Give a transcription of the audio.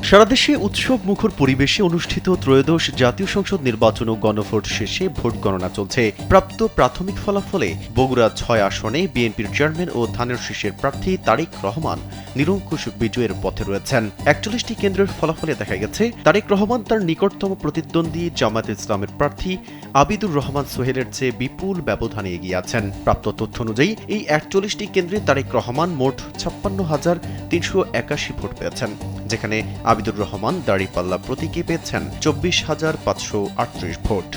সারা দেশে উৎসব মুখর পরিবেশে অনুষ্ঠিত ত্রয়োদশ জাতীয় সংসদ নির্বাচন ও গণভোট শেষে ভোট গণনা চলছে। প্রাপ্ত প্রাথমিক ফলাফলে বগুড়া ৬ আসনে বিএনপির চেয়ারম্যান ও ধানের শীষের প্রার্থী তারেক রহমান নিরঙ্কুশ বিজয়ের পথে রয়েছেন। ৪১টি কেন্দ্রের ফলাফলে দেখা গেছে তারেক রহমান তার নিকটতম প্রতিদ্বন্দ্বী জামায়াতে ইসলামের প্রার্থী আবিদুর রহমান সোহেলের চেয়ে বিপুল ব্যবধানে এগিয়ে আছেন। প্রাপ্ত তথ্য অনুযায়ী এই ৪১টি কেন্দ্রে তারেক রহমান মোট ৫৬,৩৮১ ভোট পেয়েছেন, যেখানে আবিদুর রহমান দাঁড়িপাল্লা প্রতীকে পেয়েছেন ২৪,৫৩৮ ভোট।